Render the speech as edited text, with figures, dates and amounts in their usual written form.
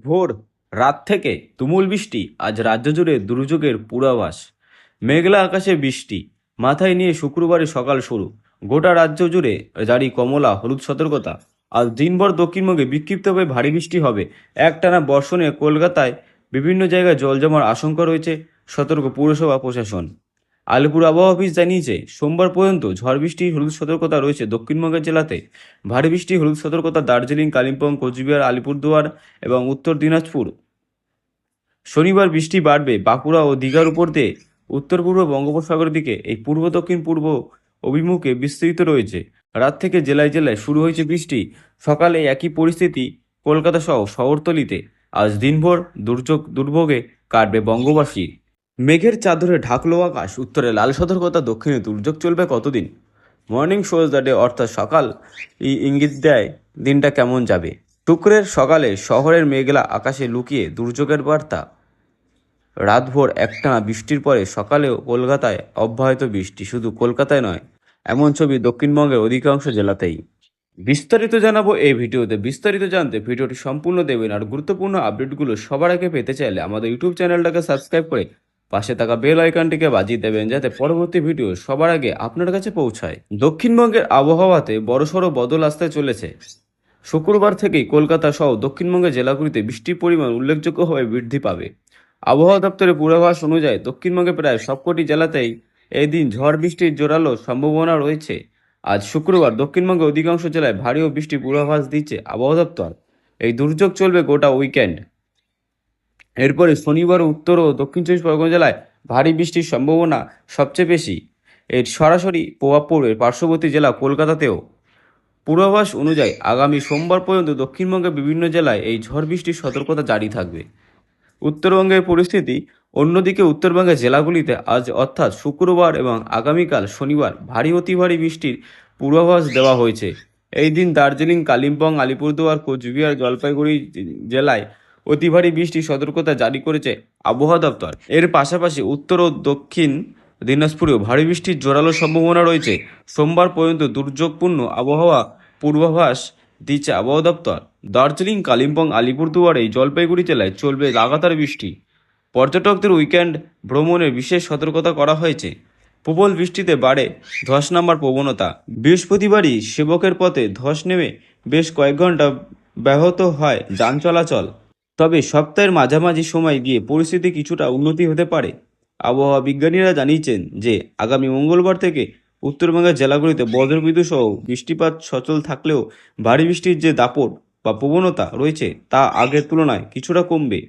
ভোর রাত থেকে তুমুল বৃষ্টি, আজ রাজ্য জুড়ে দুর্যোগের পূর্বাভাস। মেঘলা আকাশে বৃষ্টি মাথায় নিয়ে শুক্রবারে সকাল শুরু। গোটা রাজ্য জুড়ে জারি কমলা হলুদ সতর্কতা। আজ দিনভর দক্ষিণবঙ্গে বিক্ষিপ্তভাবে ভারী বৃষ্টি হবে। একটানা বর্ষণে কলকাতায় বিভিন্ন জায়গায় জল জমার আশঙ্কা রয়েছে, সতর্ক পৌরসভা প্রশাসন। আলিপুর আবহাওয়া অফিস জানিয়েছে সোমবার পর্যন্ত ঝড় বৃষ্টির হলুদ সতর্কতা রয়েছে দক্ষিণবঙ্গের জেলাতে। ভারী বৃষ্টি হলুদ সতর্কতা দার্জিলিং, কালিম্পং, কোচবিহার, আলিপুরদুয়ার এবং উত্তর দিনাজপুর। শনিবার বৃষ্টি বাড়বে বাঁকুড়া ও দীঘার উপর দিয়ে উত্তর পূর্ব বঙ্গোপসাগরের দিকে। এই পূর্ব দক্ষিণ পূর্ব অভিমুখে বিস্তৃত রয়েছে। রাত থেকে জেলায় জেলায় শুরু হয়েছে বৃষ্টি। সকালে একই পরিস্থিতি কলকাতা সহ শহরতলিতে। আজ দিনভর দুর্ভোগে কাটবে বঙ্গবাসী। মেঘের চাদরে ঢাকলো আকাশ, উত্তরে লাল সতর্কতা, দক্ষিণে দুর্যোগ চলবে কতদিন। মর্নিং শোজ দ্য ডে, অর্থাৎ সকাল ইঙ্গিত দেয় দিনটা কেমন যাবে। শুক্রের সকালে শহরের মেঘলা আকাশে লুকিয়ে দুর্যোগের বার্তা। রাতভর একটানা বৃষ্টির পরে সকালেও কলকাতায় অব্যাহত বৃষ্টি। শুধু কলকাতায় নয়, এমন ছবি দক্ষিণবঙ্গের অধিকাংশ জেলাতেই। বিস্তারিত জানাবো এই ভিডিওতে। বিস্তারিত জানতে ভিডিওটি সম্পূর্ণ দেবেন। আর গুরুত্বপূর্ণ আপডেটগুলো সবার আগে পেতে চাইলে আমাদের ইউটিউব চ্যানেলটাকে সাবস্ক্রাইব করে পাশে থাকা বেল আইকনটিকে বাজিয়ে দেবেন, যাতে পরবর্তী ভিডিও সবার আগে আপনার কাছে পৌঁছায়। দক্ষিণবঙ্গের আবহাওয়াতে বড়সড় বদল আসতে চলেছে। শুক্রবার থেকেই কলকাতা সহ দক্ষিণবঙ্গের জেলাগুলিতে বৃষ্টির পরিমাণ উল্লেখযোগ্যভাবে বৃদ্ধি পাবে। আবহাওয়া দপ্তরের পূর্বাভাস অনুযায়ী দক্ষিণবঙ্গে প্রায় সবকটি জেলাতেই এই দিন ঝড় বৃষ্টির জোরালো সম্ভাবনা রয়েছে। আজ শুক্রবার দক্ষিণবঙ্গের অধিকাংশ জেলায় ভারী ও বৃষ্টির পূর্বাভাস দিচ্ছে আবহাওয়া দপ্তর। এই দুর্যোগ চলবে গোটা উইকেন্ড। এরপরে শনিবার উত্তর ও দক্ষিণ চব্বিশ পরগনা জেলায় ভারী বৃষ্টির সম্ভাবনা সবচেয়ে বেশি। এর সরাসরি প্রভাব পড়বে পার্শ্ববর্তী জেলা কলকাতাতেও। পূর্বাভাস অনুযায়ী আগামী সোমবার পর্যন্ত দক্ষিণবঙ্গের বিভিন্ন জেলায় এই ঝড় বৃষ্টির সতর্কতা জারি থাকবে। উত্তরবঙ্গের পরিস্থিতি অন্যদিকে, উত্তরবঙ্গের জেলাগুলিতে আজ অর্থাৎ শুক্রবার এবং আগামীকাল শনিবার ভারী অতি ভারী বৃষ্টির পূর্বাভাস দেওয়া হয়েছে। এই দিন দার্জিলিং, কালিম্পং, আলিপুরদুয়ার, কোচবিহার, জলপাইগুড়ি জেলায় অতি ভারী বৃষ্টির সতর্কতা জারি করেছে আবহাওয়া দপ্তর। এর পাশাপাশি উত্তর ও দক্ষিণ দিনাজপুরেও ভারী বৃষ্টির জোরালো সম্ভাবনা রয়েছে। সোমবার পর্যন্ত দুর্যোগপূর্ণ আবহাওয়া পূর্বাভাস দিচ্ছে আবহাওয়া দপ্তর। দার্জিলিং, কালিম্পং, আলিপুরদুয়ার, এই জলপাইগুড়ি জেলায় চলবে লাগাতার বৃষ্টি। পর্যটকদের উইকেন্ড ভ্রমণের বিশেষ সতর্কতা করা হয়েছে। প্রবল বৃষ্টিতে বাড়ে ধস নামার প্রবণতা। বৃহস্পতিবারই সেবকের পথে ধস নেমে বেশ কয়েক ঘন্টা ব্যাহত হয় যান চলাচল। তবে সপ্তাহের মাঝামাঝি সময় গিয়ে পরিস্থিতি কিছুটা উন্নতি হতে পারে। আবহাওয়া বিজ্ঞানীরা জানিয়েছেন যে আগামী মঙ্গলবার থেকে উত্তরবঙ্গের জেলাগুলিতে বজ্রবিদ্যুৎ সহ বৃষ্টিপাত সচল থাকলেও ভারী বৃষ্টির যে দাপট বা প্রবণতা রয়েছে তা আগের তুলনায় কিছুটা কমবে।